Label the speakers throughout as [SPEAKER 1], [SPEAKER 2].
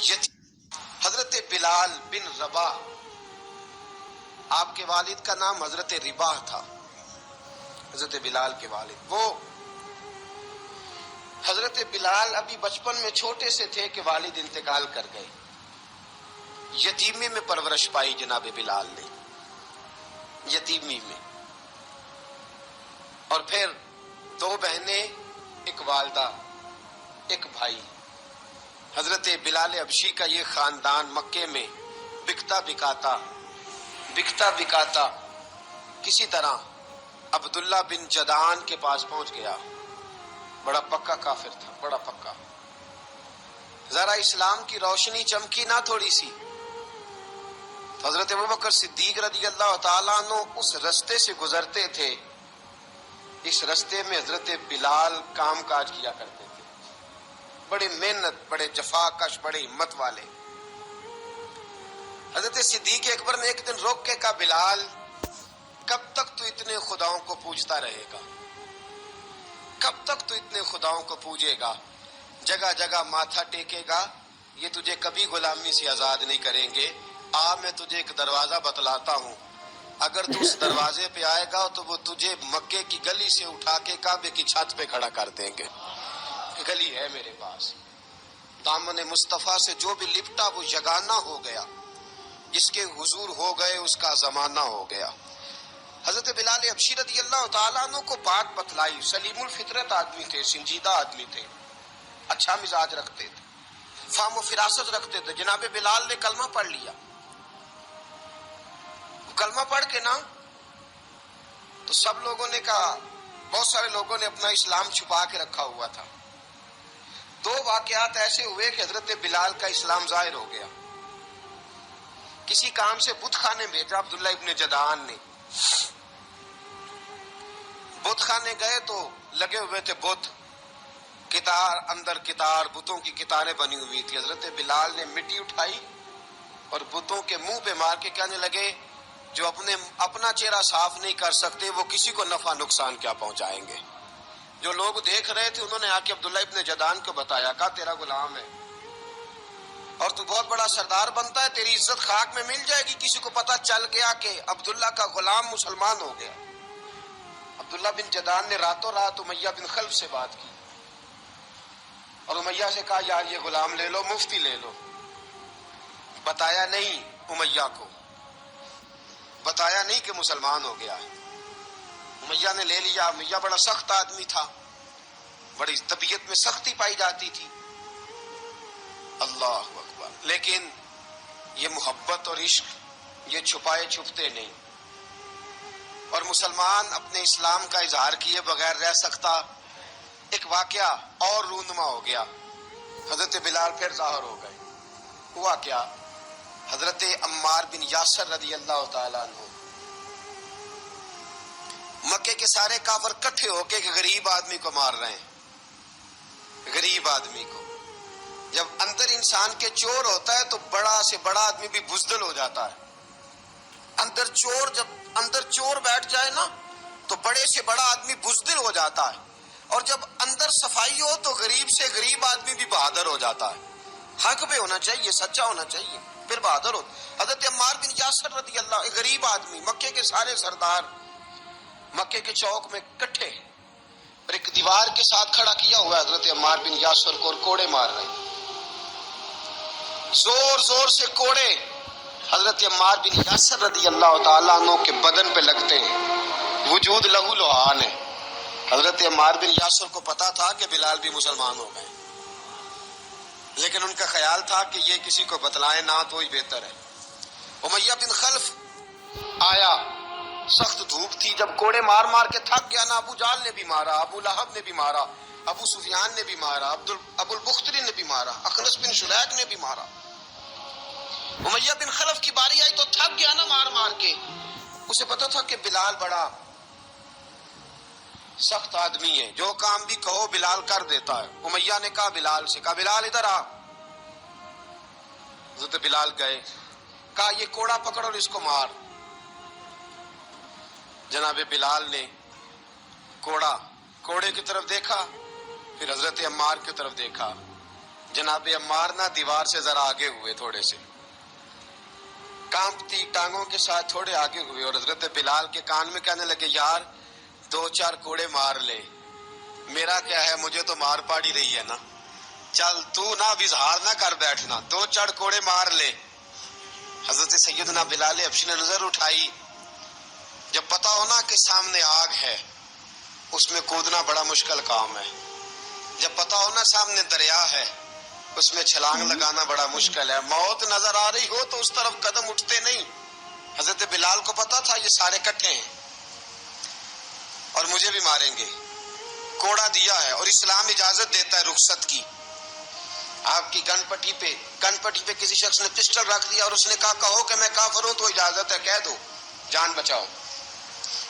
[SPEAKER 1] حضرت بلال بن رباح، آپ کے والد کا نام حضرت رباح تھا، حضرت بلال کے والد۔ وہ حضرت بلال ابھی بچپن میں چھوٹے سے تھے کہ والد انتقال کر گئے، یتیمی میں پرورش پائی جناب بلال نے، یتیمی میں، اور پھر دو بہنیں، ایک والدہ، ایک بھائی۔ حضرت بلال حبشی کا یہ خاندان مکے میں بکتا بکاتا کسی طرح عبداللہ بن جدعان کے پاس پہنچ گیا۔ بڑا پکا کافر تھا، بڑا پکا۔ ذرا اسلام کی روشنی چمکی نہ تھوڑی سی، حضرت ابوبکر صدیق رضی اللہ تعالیٰ عنہ اس رستے سے گزرتے تھے، اس رستے میں حضرت بلال کام کاج کیا کرتے تھے، بڑے محنت، بڑے جفا کش، بڑے ہمت والے۔ حضرت صدیق اکبر نے ایک دن روک کے کہا، بلال کب تک تو اتنے خداؤں کو پوجتا رہے گا؟ کب تک تو اتنے خداؤں کو پوجے گا، جگہ جگہ ماتھا ٹیکے گا؟ یہ تجھے کبھی غلامی سے آزاد نہیں کریں گے۔ میں تجھے ایک دروازہ بتلاتا ہوں، اگر تو اس دروازے پہ آئے گا تو وہ تجھے مکے کی گلی سے اٹھا کے کعبے کی چھت پہ کھڑا کر دیں گے۔ گلی ہے میرے پاس، دامن مصطفیٰ سے جو بھی لپٹا وہ یگانہ ہو گیا، جس کے حضور ہو گئے اس کا زمانہ ہو گیا۔ حضرت بلال حبشی رضی اللہ تعالیٰ عنہ کو بات بتلائی، سلیم الفطرت آدمی تھے، سنجیدہ آدمی تھے، اچھا مزاج رکھتے تھے، فہم و فراست رکھتے تھے۔ جناب بلال نے کلمہ پڑھ لیا، کلمہ پڑھ کے نا تو سب لوگوں نے کہا، بہت سارے لوگوں نے اپنا اسلام چھپا کے رکھا ہوا تھا۔ دو واقعات ایسے ہوئے کہ حضرت بلال کا اسلام ظاہر ہو گیا۔ کسی کام سے بت خانے بھیجا عبداللہ ابن جدعان نے، بت خانے گئے تو لگے ہوئے تھے بت، کتار اندر کتار، بتوں کی کتاریں بنی ہوئی تھی۔ حضرت بلال نے مٹی اٹھائی اور بتوں کے منہ پہ مار کے کہنے لگے، جو اپنا چہرہ صاف نہیں کر سکتے وہ کسی کو نفع نقصان کیا پہنچائیں گے۔ جو لوگ دیکھ رہے تھے انہوں نے آ کے عبداللہ ابن جدعان کو بتایا، کہا تیرا غلام ہے اور تو بہت بڑا سردار بنتا ہے، تیری عزت خاک میں مل جائے گی کسی کو پتہ چل گیا کہ عبداللہ کا غلام مسلمان ہو گیا۔ عبداللہ بن جدعان نے راتوں رات امیہ بن خلف سے بات کی اور امیہ سے کہا، یار یہ غلام لے لو، مفتی لے لو۔ بتایا نہیں امیہ کو، بتایا نہیں کہ مسلمان ہو گیا ہے۔ امیہ نے لے لیا۔ امیہ بڑا سخت آدمی تھا، بڑی طبیعت میں سختی پائی جاتی تھی، اللہ اکبر، لیکن یہ محبت اور عشق یہ چھپائے چھپتے نہیں، اور مسلمان اپنے اسلام کا اظہار کیے بغیر رہ سکتا۔ ایک واقعہ اور رونما ہو گیا، حضرت بلال پھر ظاہر ہو گئے۔ ہوا کیا؟ حضرت عمار بن یاسر رضی اللہ تعالیٰ عنہ، مکے کے سارے کافر کٹھے ہو کے ایک غریب آدمی کو مار رہے ہیں، غریب آدمی کو۔ جب اندر انسان کے چور ہوتا ہے تو بڑا سے بڑا آدمی بھی بزدل ہو جاتا ہے۔ جب اندر چور بیٹھ جائے نا تو بڑے سے بڑا آدمی بزدل ہو جاتا ہے، اور جب اندر صفائی ہو تو غریب سے غریب آدمی بھی بہادر ہو جاتا ہے۔ حق پہ ہونا چاہیے، سچا ہونا چاہیے، پھر بہادر ہو۔ حضرت عمار بن یاسر رضی اللہ، ایک غریب آدمی، مکے کے سارے سردار مکے کے چوک میں کٹھے، اور ایک دیوار کے ساتھ کھڑا کیا ہوا ہے حضرت عمار بن یاسر کو، اور کوڑے مار رہے ہیں، زور زور سے کوڑے حضرت عمار بن یاسر رضی اللہ تعالیٰ عنہ کے بدن پہ لگتے ہیں، وجود لہو لہان ہے۔ حضرت عمار بن یاسر کو پتا تھا کہ بلال بھی مسلمان ہو گئے، لیکن ان کا خیال تھا کہ یہ کسی کو بتلائیں نہ تو ہی بہتر ہے۔ امیہ بن خلف آیا، سخت دھوپ تھی، جب کوڑے مار مار کے تھک گیا نا، ابو جہل نے بھی مارا، ابو لہب نے بھی مارا، ابو سفیان نے بھی مارا، ابو البختری نے بھی مارا، اخنس بن شلیک نے بھی مارا۔ امیہ بن خلف کی باری آئی تو تھک گیا نا مار مار کے، اسے پتا تھا کہ بلال بڑا سخت آدمی ہے، جو کام بھی کہو بلال کر دیتا ہے۔ امیہ نے کہا بلال سے، کہا بلال ادھر آ۔ حضرت بلال گئے، کہا یہ کوڑا پکڑ اور اس کو مار۔ جناب بلال نے کوڑے کی طرف دیکھا، پھر حضرت عمار کی طرف دیکھا، जनाब अम्मार ना दीवार से जरा आगे हुए, थोड़े से कांपती टांगों के साथ थोड़े आगे हुए और हजरत बिलाल के कान में कहने लगे, यार 2-4 कोड़े मार ले, मेरा क्या है, मुझे तो मार पड़ी रही है ना, चल तू ना अब इजहार ना कर बैठना, 2-4 कोड़े मार ले। हजरत सैयदना बिलाल हबशी ने नजर उठाई, जब पता हो ना कि सामने आग है, उसमें कूदना बड़ा मुश्किल काम है, जब पता हो ना सामने दरिया है, उसमें छलांग लगाना बड़ा मुश्किल है, मौत नजर आ रही हो तो उस तरफ कदम उठते नहीं। हजरत बिलाल को पता था ये सारे इकट्ठे हैं और मुझे भी मारेंगे, कोड़ा दिया है और इस्लाम इजाजत देता है रुखसत की। आपकी कनपट्टी पे किसी शख्स ने पिस्टल रख दिया और उसने कहा कहो कि मैं काफिर हूं तो इजाजत है, कह दो, जान बचाओ,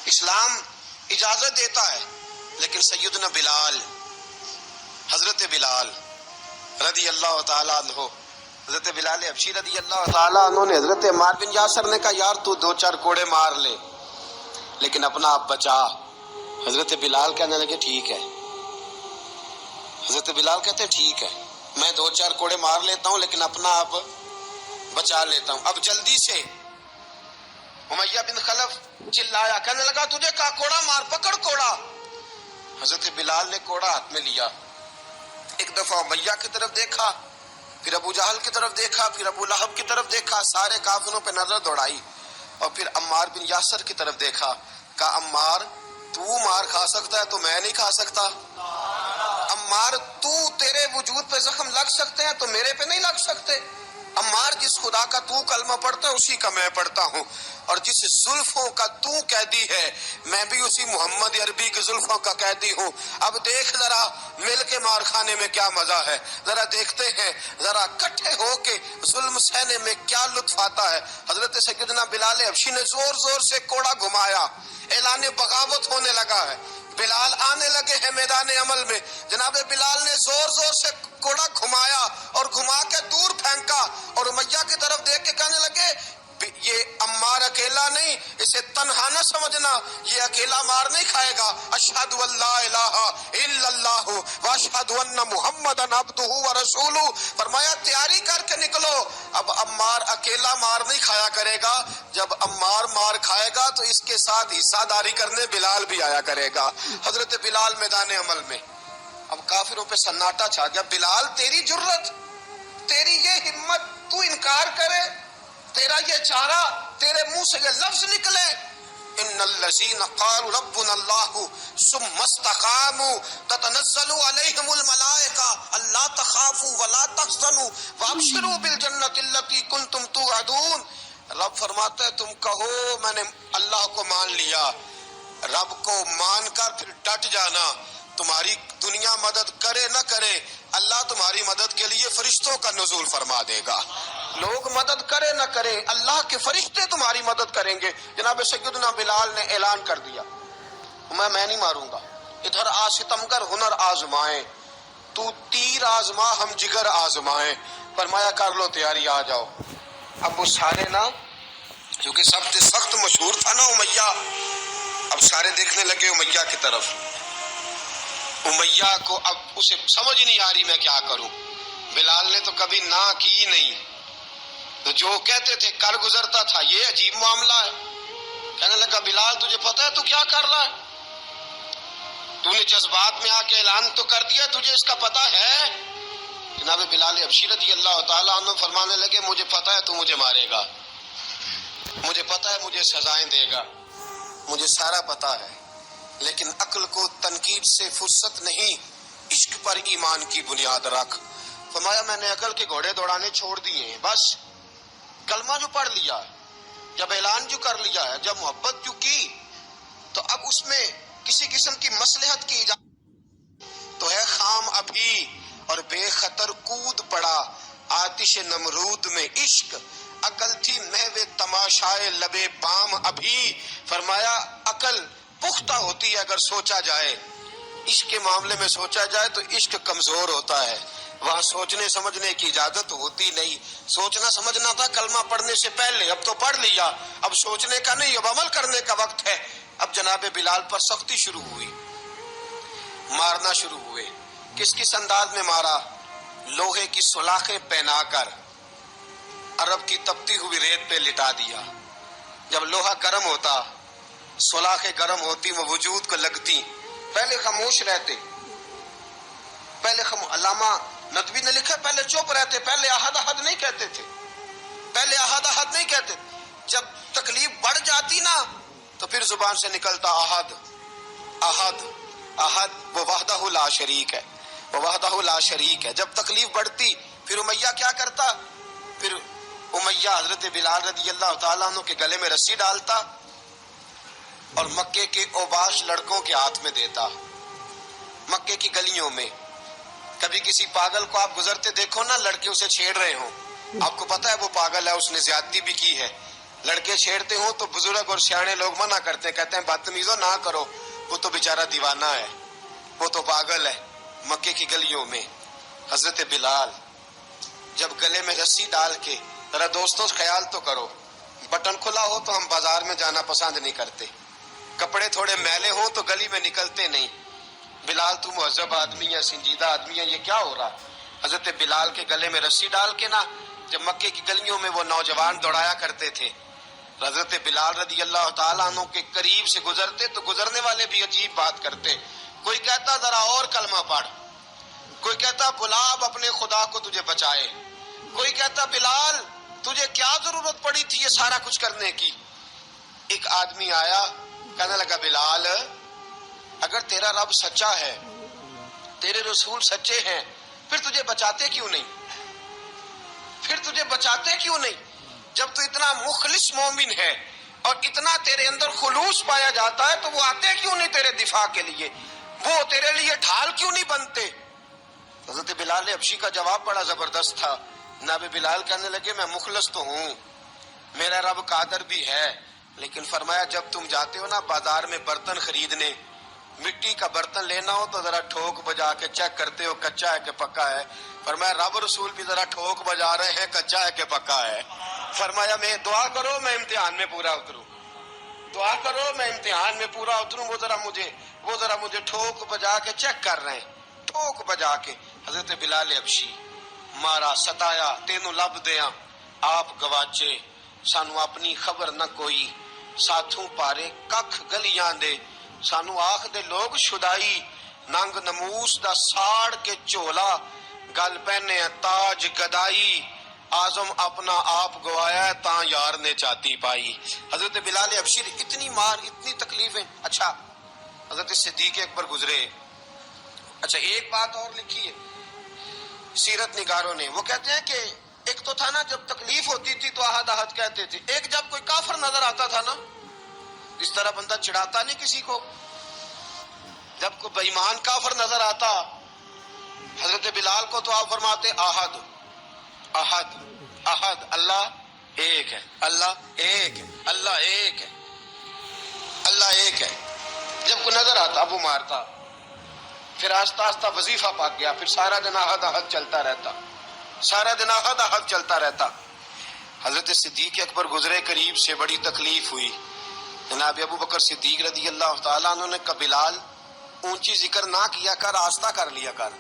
[SPEAKER 1] इस्लाम इजाजत देता है। लेकिन सैयदना बिलाल, हजरत बिलाल रदी अल्लाह ताला अन्हु, हजरत बिलाल हबशी रदी अल्लाह ताला अन्हु ने हजरत अम्मार बिन यासर ने कहा, यार तू 2-4 कोड़े मार ले लेकिन अपना आप बचा। हजरत बिलाल कहने लगे ठीक है, हजरत बिलाल कहते ठीक है, मैं 2-4 कोड़े मार लेता हूं लेकिन अपना आप बचा लेता हूं। अब जल्दी से उमैया बिन खलफ चिल्लाया, कहने लगा तुझे कहा कोड़ा मार, पकड़ कोड़ा। हजरत बिलाल ने कोड़ा हाथ में लिया, एक दफा उमैया की तरफ देखा, फिर अबू जहल की तरफ देखा, फिर अबू लहब की तरफ देखा, सारे काफिरों पे नजर दौड़ाई और फिर अम्मार बिन यासर की तरफ देखा, कहा अम्मार तू मार खा सकता है तो मैं नहीं खा सकता, अम्मार तू तेरे वजूद पे जख्म लग सकते हैं तो मेरे पे नहीं लग सकते, अम्मार जिस खुदा का तू कलमा पढ़ता है उसी का मैं पढ़ता हूँ, और जिस जुल्फों का तू कैदी है मैं भी उसी मोहम्मद अरबी की जुल्फों का कैदी हूँ। अब देख जरा मिल के मार खाने में क्या मजा है, जरा देखते हैं जरा इकट्ठे होके जुल्म सहने में क्या लुत्फ आता है। हजरत सैयदना बिलाल हबशी ने जोर जोर से कोड़ा घुमाया, ऐलान बगावत होने लगा है, बिलाल आने लगे हैं मैदान अमल में। जनाब बिलाल ने जोर जोर से कोड़ा घुमाया और घुमा के दूर फेंका और उमैया की तरफ देख के कहने लगे, ये अम्मार अकेला नहीं, इसे तन्हा न समझना, ये अकेला मार नहीं खाएगा। अशहदु अल्ला इलाहा इल्लल्लाहु व अशहदु अन्ना मुहम्मदन अब्दुहु व रसूलुहु। फरमाया तैयारी करके निकलो, अब अम्मार अकेला मार नहीं खाया करेगा, जब अम्मार मार खाएगा तो इसके साथ हिस्सादारी करने बिलाल भी आया करेगा। हजरत बिलाल मैदान अमल में, अब काफिरों पे सन्नाटा छा गया। बिलाल तेरी जुर्रत, तेरी ये हिम्मत, तू इनकार करे, तेरा ये चारा, तेरे मुंह से ये लफ्ज निकले, इन्नल्लज़ीना क़ालू रब्बुनल्लाहु सुम्मा इस्तक़ामू ततनज़्ज़लु अलैहिमुल मलाइका अल्ला तख़ाफू वला तहज़नू वअबशिरू बिल जन्नति अल्लती कुंतुम तुअदून। रब फरमाता है तुम कहो मैंने अल्लाह को मान लिया, रब को मानकर फिर डट जाना, तुम्हारी दुनिया मदद करे न करे, अल्लाह तुम्हारी मदद के लिए फरिश्तों का नुज़ूल फरमा देगा। लोग मदद करे न करे, अल्लाह के फरिश्ते तुम्हारी मदद करेंगे। जनाब सैयदना बिलाल ने ऐलान कर दिया, मैं नहीं मारूंगा, इधर आ सितमगर हुनर आजमाए, तू तीर आजमा हम जिगर आजमाए। फरमाया कर लो तैयारी, आ जाओ। अब वो सारे ना, क्योंकि सबसे सख्त मशहूर था ना उमैया, अब सारे देखने लगे उमैया की तरफ। उमैया को अब उसे समझ नहीं आ रही मैं क्या करूं, बिलाल ने तो कभी ना की नहीं, तो जो कहते थे कर गुजरता था। ये अजीब मामला है। कहने लगा बिलाल तुझे पता है तू क्या कर रहा है, तूने जज्बात में आके ऐलान तो कर दिया, तुझे इसका पता है। जनाब बिलाल हबशी रज़ी अल्लाह ताला अन्हु फरमाने लगे मुझे पता है तू मुझे मारेगा, मुझे पता है मुझे सजाएं देगा, मुझे सारा पता है, लेकिन अक्ल को तनकीद से फुर्सत नहीं, इश्क पर ईमान की बुनियाद रख। फरमाया मैंने अकल के घोड़े दौड़ाने छोड़ दिए हैं, बस कलमा जो पढ़ लिया, जब ऐलान जो कर लिया है, जब मोहब्बत जो की, तो अब उसमें किसी किस्म की मसलहत की इजाजत तो है खाम अभी, और बेखतर कूद पड़ा आतिश नमरूद में इश्क, अकल थी महवे तमाशाए लबे बाम अभी। फरमाया अकल पुख्ता होती है अगर सोचा जाए, इश्क के मामले में सोचा जाए तो इश्क कमजोर होता है, वहां सोचने समझने की इजाजत होती नहीं। सोचना समझना था कलमा पढ़ने से पहले, अब तो पढ़ लिया, अब सोचने का नहीं, अब अमल करने का वक्त है। अब जनाब बिलाल पर सख्ती शुरू हुई, मारना शुरू हुए। किस किस अंदाज में मारा, लोहे की सुलाखें पहनाकर अरब की तपती हुई रेत पे लिटा दिया। जब लोहा गर्म होता, सुलाखें गर्म होती, वो वजूद को लगती, पहले खामोश रहते, पहले अल्लामा नदवी ने लिखा पहले चुप रहते, पहले अहद अहद नहीं कहते थे, पहले अहद अहद नहीं कहते। जब तकलीफ बढ़ जाती ना तो फिर जुबान से निकलता अहद अहद अहद, वो वहदहु ला शरीक है, वो वहदहु ला शरीक है। जब तकलीफ बढ़ती फिर उमैया क्या करता, फिर उमैया हजरत बिलाल रदी अल्लाह ताला अन्हु के गले में रस्सी डालता और मक्के के ओबाश लड़कों के हाथ में देता। मक्के की गलियों में कभी किसी पागल को आप गुजरते देखो ना, लड़के उसे छेड़ रहे हो, आपको पता है वो पागल है, उसने ज्यादती भी की है, लड़के छेड़ते हो तो बुजुर्ग और सियाने लोग मना करते हैं, कहते हैं बदतमीजों ना करो, वो तो बेचारा दीवाना है, वो तो पागल है। मक्के की गलियों में हजरत बिलाल जब गले में रस्सी डाल के, जरा दोस्तों ख्याल तो करो, बटन खुला हो तो हम बाजार में जाना पसंद नहीं करते, कपड़े थोड़े मैले हो तो गली में निकलते नहीं। बिलाल तू मुहज्जब आदमी है, संजीदा आदमी है, ये क्या हो रहा। हजरत बिलाल के गले में रस्सी डाल के ना, जब मक्के की गलियों में वो नौजवान दौड़ाया करते थे, हजरत बिलाल रदी अल्लाह ताला अन्हु के करीब से गुजरते तो गुजरने वाले भी अजीब बात करते, कोई कहता जरा और कलमा पढ़, कोई कहता बुला अब अपने खुदा को तुझे बचाए, कोई कहता बिलाल तुझे क्या जरूरत पड़ी थी ये सारा कुछ करने की। एक आदमी आया, कहने लगा बिलाल अगर तेरा रब सच्चा है, तेरे रसूल सच्चे हैं, फिर तुझे बचाते क्यों नहीं, फिर तुझे बचाते क्यों नहीं। जब तू इतना मुखलिस मोमिन है और इतना तेरे अंदर खुलूस पाया जाता है तो वो आते क्यों नहीं तेरे दिफा के लिए, वो तेरे लिए ढाल क्यों नहीं बनते। हजरत बिलाल हबशी का जवाब बड़ा जबरदस्त था। जनाब बिलाल कहने लगे मैं मुखलस तो हूँ, मेरा रब कादर भी है, लेकिन फरमाया जब तुम जाते हो ना बाजार में बर्तन खरीदने, मिट्टी का बर्तन लेना हो तो जरा ठोक बजा के चेक करते हो कच्चा है कि पक्का है। फरमाया रब रसूल भी जरा ठोक बजा रहे हैं कच्चा है कि पक्का है। फरमाया मैं दुआ करो मैं इम्तिहान में पूरा उतरूं, दुआ करो मैं इम्तिहान में पूरा उतरूं, वो जरा मुझे ठोक बजा के चेक कर रहे हैं, ठोक बजा के। हजरत बिलाल हबशी मारा सताया तेनू लब दिया आप गवाचे, सानू अपनी खबर न कोई, साथों पारे कख गलियां दे, सानू आख दे लोग शुदाई, नंग नमूस दा साड़ के झोला, गल पहने ताज गदाई, आजम अपना आप गवाया ता यार ने चाती पाई। हजरत बिलाल हबशी इतनी मार इतनी तकलीफें। अच्छा हजरत सिद्दीक अकबर गुजरे। अच्छा एक बात और लिखी है सीरत निगारों ने, वो कहते हैं कि एक तो था ना जब तकलीफ होती थी तो अहद अहद कहते थे, एक जब कोई काफिर नजर आता था ना, इस तरह बंदा चिढ़ाता नहीं किसी को, जब कोई बेईमान काफिर नजर आता हजरत बिलाल को तो आप फरमाते अहद अहद अहद, अल्लाह एक है, अल्लाह एक है, अल्लाह एक है, अल्लाह एक है। जब कोई नजर आता वो मारता, फिर आस्ता आस्ता वजीफा पाक गया, फिर सारा दिन अहद अहद चलता रहता, सारा दिन अहद अहद चलता रहता। हजरत सिद्दीक अकबर गुजरे करीब से, बड़ी तकलीफ हुई। जनाब अबू बकर सिद्दीक रदी अल्लाह ताला अन्हु ने कहा बिलाल ऊंची जिक्र ना किया कर, आस्ता कर लिया कर,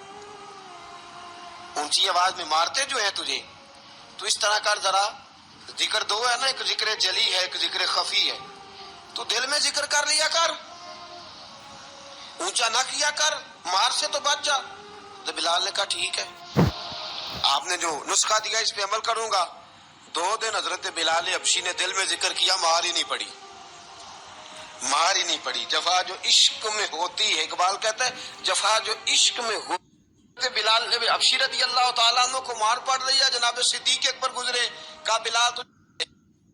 [SPEAKER 1] ऊंची आवाज में मारते जो है तुझे, तू इस तरह कर, जरा जिक्र दो है ना, एक जिक्र जली है एक जिक्र खफी है, तू दिल में जिक्र कर लिया कर, ऊंचा ना किया कर, मार से तो बच जा। तो बिलाल ने कहा ठीक है, आपने जो नुस्खा दिया इस पे अमल करूंगा। 2 दिन हजरत बिलाल हबशी ने दिल में जिक्र किया, मार ही नहीं पड़ी, मार ही नहीं पड़ी। जफा जो इश्क में होती है, इकबाल कहता है जफा जो इश्क में हो, बिलाल ने हबशी रदी अल्लाह ताला अन्हु को मार पड़ रही है, जनाब सिद्दीक अकबर गुजरे, कहा बिलाल तो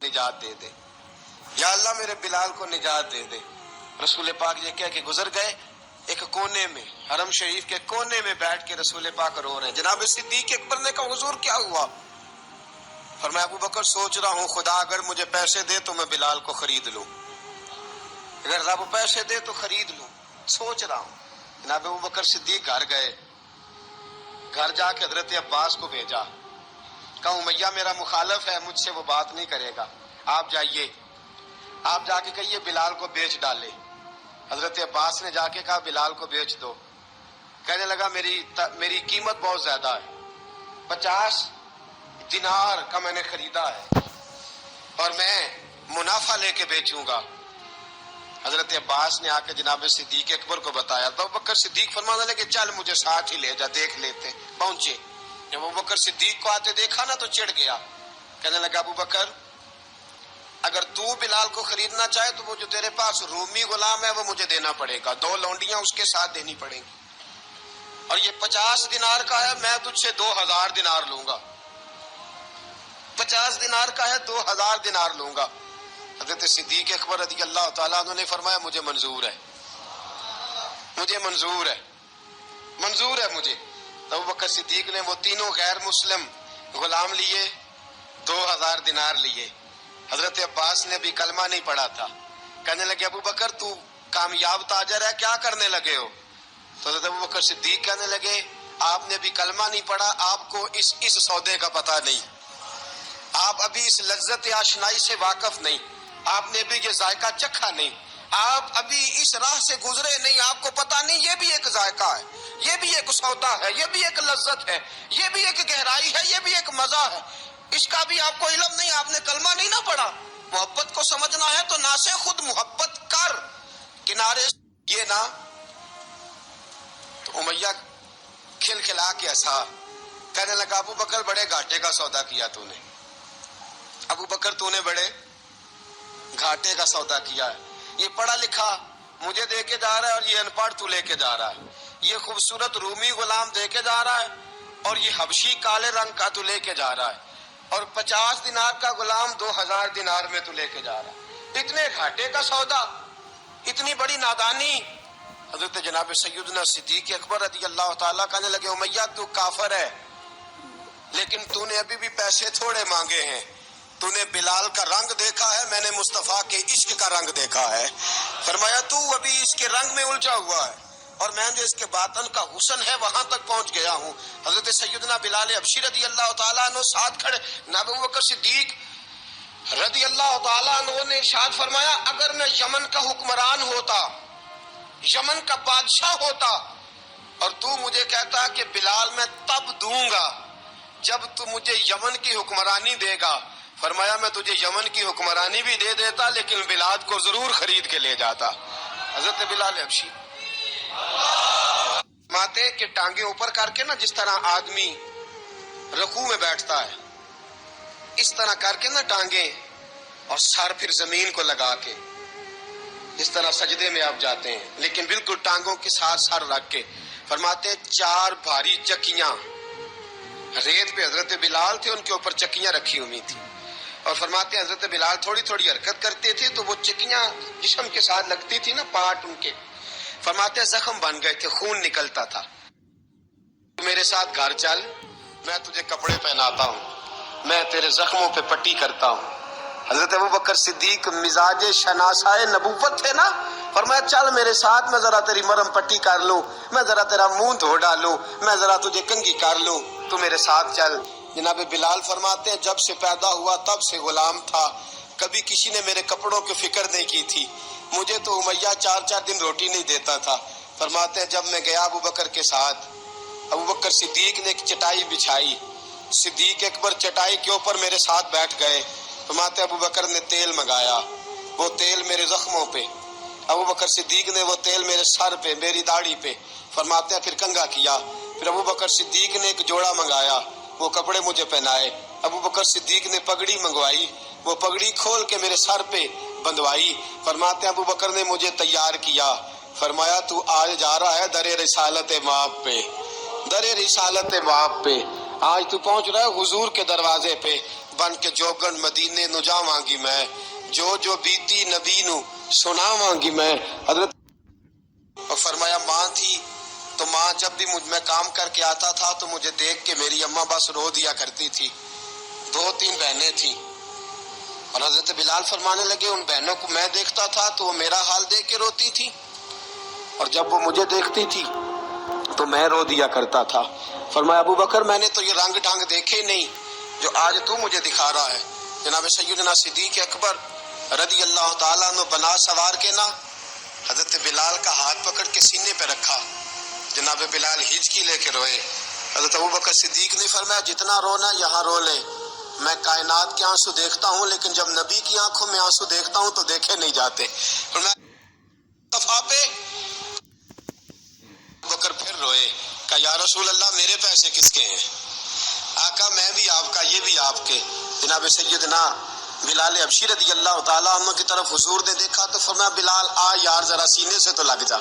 [SPEAKER 1] निजात दे दे, या अल्लाह मेरे बिलाल को निजात दे दे। रसूल पाक ये कह के गुजर गए, एक कोने में हरम शरीफ के कोने में बैठ के रसूल पाक रो रहे हैं। जनाब सिद्दीक अकबर ने कहा हुजूर क्या हुआ। फरमाया अबू बकर सोच रहा हूँ खुदा अगर मुझे पैसे दे तो मैं बिलाल को खरीद लूं, अगर रब पैसे दे तो खरीद लूं, सोच रहा हूँ। जनाब अबू बकर सिद्दीक घर गए, घर जाके हजरत अब्बास को भेजा, कहा उमैया मेरा मुखालिफ है, मुझसे वो बात नहीं करेगा, आप जाइए, आप जाके कहिए बिलाल को बेच डाले। हजरत अब्बास ने जाके कहा बिलाल को बेच दो। कहने लगा मेरी कीमत बहुत ज्यादा है, 50 دینار کا میں نے خریدا ہے اور میں منافع لے کے بیچوں گا۔ حضرت عباس نے آ کے جناب صدیق اکبر کو بتایا تو ابوبکر صدیق فرمانے لگے چل مجھے ساتھ ہی لے جا دیکھ لیتے۔ پہنچے، جب ابوبکر صدیق کو آتے دیکھا نا تو چڑھ گیا، کہنے لگا ابوبکر اگر تو بلال کو خریدنا چاہے تو وہ جو تیرے پاس رومی غلام ہے وہ مجھے دینا پڑے گا، 2 لونڈیاں اس کے ساتھ دینی پڑیں گی، اور یہ 50 دینار کا ہے، میں تجھ سے 2000 دینار لوں گا۔ 50 دینار کا ہے، 2000 دینار لوں گا۔ حضرت صدیق اکبر رضی اللہ تعالیٰ عنہ نے فرمایا مجھے منظور ہے، مجھے منظور ہے، منظور ہے مجھے۔ تو ابوبکر صدیق نے وہ تینوں غیر مسلم غلام لیے، 2000 دینار لیے۔ حضرت عباس نے بھی کلمہ نہیں پڑھا تھا، کہنے لگے ابوبکر تو کامیاب تاجر ہے، کیا کرنے لگے ہو؟ تو حضرت ابوبکر صدیق کہنے لگے آپ نے بھی کلمہ نہیں پڑھا، آپ کو اس سودے کا پتہ نہیں، آپ ابھی اس لذت آشنائی سے واقف نہیں، آپ نے بھی یہ ذائقہ چکھا نہیں، آپ ابھی اس راہ سے گزرے نہیں، آپ کو پتہ نہیں یہ بھی ایک ذائقہ ہے، یہ بھی ایک سودا ہے، یہ بھی ایک لذت ہے، یہ بھی ایک گہرائی ہے، یہ بھی ایک مزہ ہے، اس کا بھی آپ کو علم نہیں، آپ نے کلمہ نہیں نہ پڑھا۔ محبت کو سمجھنا ہے تو نہ سے خود محبت کر، کنارے یہ نہ۔ تو امیہ کھل کھلا کے ایسا کہنے لگا ابوبکر بڑے گھاٹے کا سودا کیا تو نے، ابوبکر تو نے بڑے گھاٹے کا سودا کیا ہے، یہ پڑھا لکھا مجھے دے کے جا رہا ہے اور یہ ان پڑھ تو لے کے جا رہا ہے، یہ خوبصورت رومی غلام دے کے جا رہا ہے اور یہ حبشی کالے رنگ کا تو لے کے جا رہا ہے، اور 50 دینار کا غلام 2000 دینار میں تو لے کے جا رہا ہے، اتنے گھاٹے کا سودا، اتنی بڑی نادانی۔ حضرت جناب سیدنا صدیق اکبر رضی اللہ تعالیٰ کہنے لگے امیہ تو کافر ہے لیکن تو نے ابھی بھی پیسے تھوڑے مانگے ہیں، تو نے بلال کا رنگ دیکھا ہے، میں نے مصطفیٰ کے عشق کا رنگ دیکھا ہے۔ فرمایا تو ابھی اس کے رنگ میں الجھا ہوا ہے اور میں جو اس کے باطن کا حسن ہے وہاں تک پہنچ گیا ہوں۔ حضرت سیدنا بلال حبشی رضی اللہ تعالیٰ عنہ ساتھ کھڑے، جناب ابوبکر صدیق رضی اللہ تعالیٰ عنہ نے ارشاد فرمایا اگر میں یمن کا حکمران ہوتا، یمن کا بادشاہ ہوتا اور تو مجھے کہتا کہ بلال میں تب دوں گا جب تو مجھے یمن کی حکمرانی دے گا، فرمایا میں تجھے یمن کی حکمرانی بھی دے دیتا لیکن بلال کو ضرور خرید کے لے جاتا۔ حضرت بلال حبشی ماتے کہ ٹانگیں اوپر کر کے نا جس طرح آدمی رکوع میں بیٹھتا ہے اس طرح کر کے نا ٹانگیں اور سر پھر زمین کو لگا کے جس طرح سجدے میں آپ جاتے ہیں، لیکن بالکل ٹانگوں کے ساتھ سر رکھ کے فرماتے ہیں 4 بھاری چکیاں ریت پہ حضرت بلال تھے، ان کے اوپر چکیاں رکھی ہوئی تھی اور فرماتے ہیں حضرت بلال تھوڑی تھوڑی حرکت کرتے تھے تو وہ چکیاں جسم کے ساتھ لگتی تھی نا، پارٹ ان کے، فرماتے ہیں زخم بن گئے تھے، خون نکلتا تھا۔ میرے ساتھ گھر چل، میں تجھے کپڑے پہناتا ہوں، میں تیرے زخموں پہ پٹی کرتا ہوں۔ حضرت ابوبکر صدیق مزاج شناسائے نبوت تھے نا، فرمایا چل میرے ساتھ، میں ذرا تیری مرہم پٹی کر لوں، میں ذرا تیرا منہ دھو ڈالوں، میں ذرا تجھے کنگھی کر لوں، تو میرے ساتھ چل۔ جناب بلال فرماتے ہیں جب سے پیدا ہوا تب سے غلام تھا، کبھی کسی نے میرے کپڑوں کی فکر نہیں کی تھی، مجھے تو امیہ 4 دن روٹی نہیں دیتا تھا۔ فرماتے ہیں جب میں گیا ابوبکر کے ساتھ، ابوبکر صدیق نے ایک چٹائی بچھائی، صدیق اکبر چٹائی کے اوپر میرے ساتھ بیٹھ گئے، فرماتے ابوبکر نے تیل منگایا، وہ تیل میرے زخموں پہ، ابوبکر صدیق نے وہ تیل میرے سر پہ، میری داڑھی پہ، فرماتے ہیں پھر کنگھا کیا، پھر ابوبکر صدیق نے ایک جوڑا منگایا، وہ کپڑے مجھے پہنائے، ابوبکر صدیق نے پگڑی منگوائی، وہ پگڑی کھول کے میرے سر پہ بندھوائی، فرماتے ہیں ابوبکر نے مجھے تیار کیا، فرمایا تو آج جا رہا ہے در رسالت مآب پہ، در رسالت مآب پہ، آج تو پہنچ رہا ہے حضور کے دروازے پہ، بن کے جوگن مدینے نو جاواں گی میں، جو بیتی نبی نو سناواں گی میں۔ حضرت اور فرمایا ماں تھی تو ماں جب بھی میں کام کر کے آتا تھا تو مجھے دیکھ کے میری اماں بس رو دیا کرتی تھی، 2-3 بہنیں تھیں، اور حضرت بلال فرمانے لگے ان بہنوں کو میں دیکھتا تھا تو وہ میرا حال دیکھ کے روتی تھی اور جب وہ مجھے دیکھتی تھی تو میں رو دیا کرتا تھا۔ فرمایا ابوبکر میں نے تو یہ رنگ ڈھنگ دیکھے نہیں جو آج تو مجھے دکھا رہا ہے۔ جناب سیدنا صدیق اکبر رضی اللہ تعالیٰ عنہ بنا سوار کے نا حضرت بلال کا ہاتھ پکڑ کے سینے پہ رکھا، جناب بلال ہچکی لے کے روئے، حضرت ابوبکر صدیق نے فرمایا جتنا رونا یہاں رو لے، میں کائنات کے آنسو دیکھتا ہوں لیکن جب نبی کی آنکھوں میں آنسو دیکھتا ہوں تو دیکھے نہیں جاتے۔ فرمایا صفا پہ بکر پھر روئے، کہا یا رسول اللہ میرے پیسے کس کے ہیں؟ آقا میں بھی آپ کا، یہ بھی آپ کے۔ جناب سیدنا بلال حبشی رضی اللہ تعالیٰ عنہ کی طرف حضور نے دیکھا تو فرمایا بلال آ یار ذرا سینے سے تو لگ جا۔